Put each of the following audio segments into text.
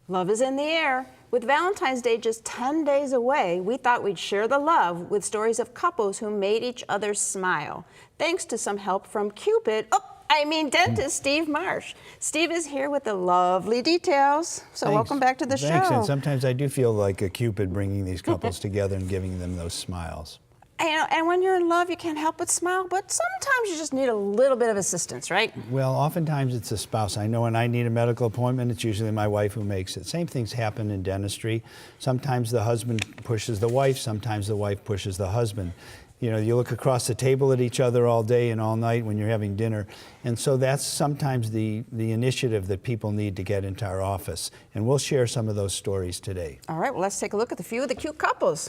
Love is in the air. With Valentine's Day just 10 days away, we thought we'd share the love with stories of couples who made each other smile, thanks to some help from dentist Steve Marsh. Steve is here with the lovely details. So welcome back to the show. Thanks, and sometimes I do feel like a Cupid bringing these couples together and giving them those smiles. And when you're in love, you can't help but smile, but sometimes you just need a little bit of assistance, right? Well, oftentimes it's a spouse. I know when I need a medical appointment, it's usually my wife who makes it. Same things happen in dentistry. Sometimes the husband pushes the wife, sometimes the wife pushes the husband. You know, you look across the table at each other all day and all night when you're having dinner. And so that's sometimes the initiative that people need to get into our office. And we'll share some of those stories today. All right, well, let's take a look at a few of the cute couples.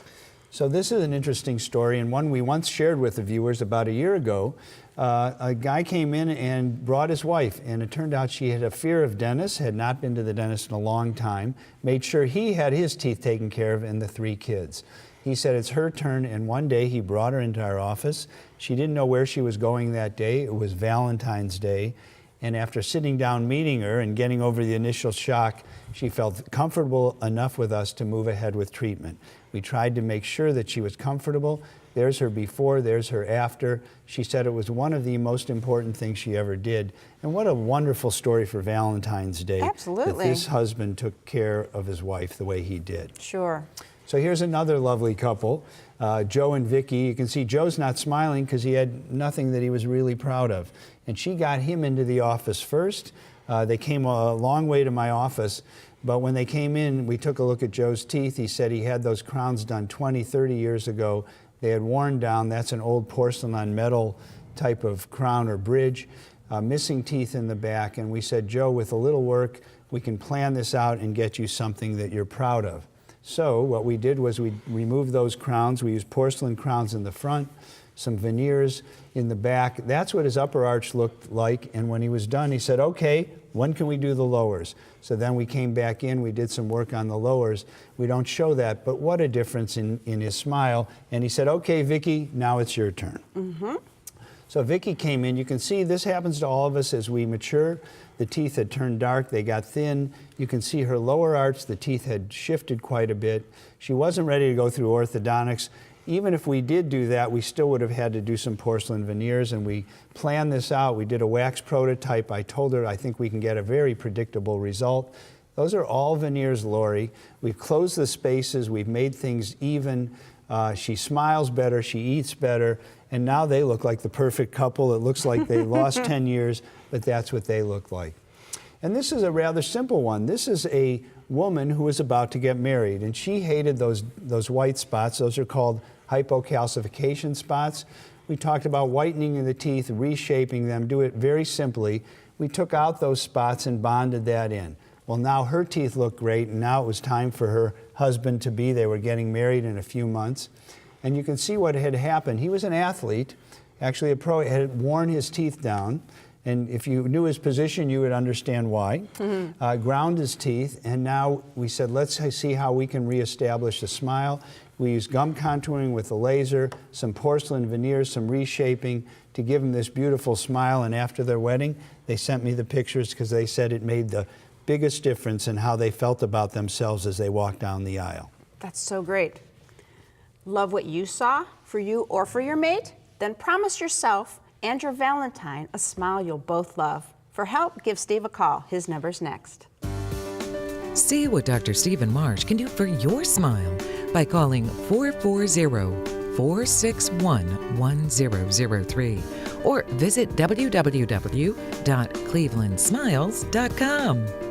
So this is an interesting story, and one we once shared with the viewers about a year ago. A guy came in and brought his wife, and it turned out she had a fear of dentists, had not been to the dentist in a long time, made sure he had his teeth taken care of and the 3 kids. He said it's her turn, and one day he brought her into our office. She didn't know where she was going that day. It was Valentine's Day. And after sitting down meeting her and getting over the initial shock, she felt comfortable enough with us to move ahead with treatment. We tried to make sure that she was comfortable. There's her before, there's her after. She said it was one of the most important things she ever did. And what a wonderful story for Valentine's Day. Absolutely. That this husband took care of his wife the way he did. Sure. So here's another lovely couple, Joe and Vicky. You can see Joe's not smiling because he had nothing that he was really proud of. And she got him into the office first. They came a long way to my office, but when they came in, we took a look at Joe's teeth. He said he had those crowns done 20, 30 years ago. They had worn down. That's an old porcelain on metal type of crown or bridge, missing teeth in the back. And we said, Joe, with a little work, we can plan this out and get you something that you're proud of. So what we did was we removed those crowns. We used porcelain crowns in the front, some veneers in the back. That's what his upper arch looked like. And when he was done, he said, okay, when can we do the lowers? So then we came back in, we did some work on the lowers. We don't show that, but what a difference in his smile. And he said, okay, Vicky, now it's your turn. Mm-hmm. So Vicky came in. You can see this happens to all of us as we mature. The teeth had turned dark, they got thin. You can see her lower arch, the teeth had shifted quite a bit. She wasn't ready to go through orthodontics. Even if we did do that, we still would have had to do some porcelain veneers, and we planned this out. We did a wax prototype. I told her I think we can get a very predictable result. Those are all veneers, Lori. We've closed the spaces, we've made things even. She smiles better, she eats better, and now they look like the perfect couple. It looks like they lost 10 years, but that's what they look like. And this is a rather simple one. This is a woman who was about to get married, and she hated those white spots. Those are called hypocalcification spots. We talked about whitening the teeth, reshaping them, do it very simply. We took out those spots and bonded that in. Well, now her teeth look great, and now it was time for her husband-to-be. They were getting married in a few months. And you can see what had happened. He was an athlete, actually a pro, had worn his teeth down. And if you knew his position, you would understand why. Mm-hmm. Ground his teeth, and now we said, let's see how we can reestablish a smile. We used gum contouring with a laser, some porcelain veneers, some reshaping to give him this beautiful smile. And after their wedding, they sent me the pictures because they said it made the biggest difference in how they felt about themselves as they walked down the aisle. That's so great. Love what you saw for you or for your mate? Then promise yourself and your Valentine a smile you'll both love. For help, give Steve a call. His number's next. See what Dr. Stephen Marsh can do for your smile by calling 440-461-1003 or visit www.clevelandsmiles.com.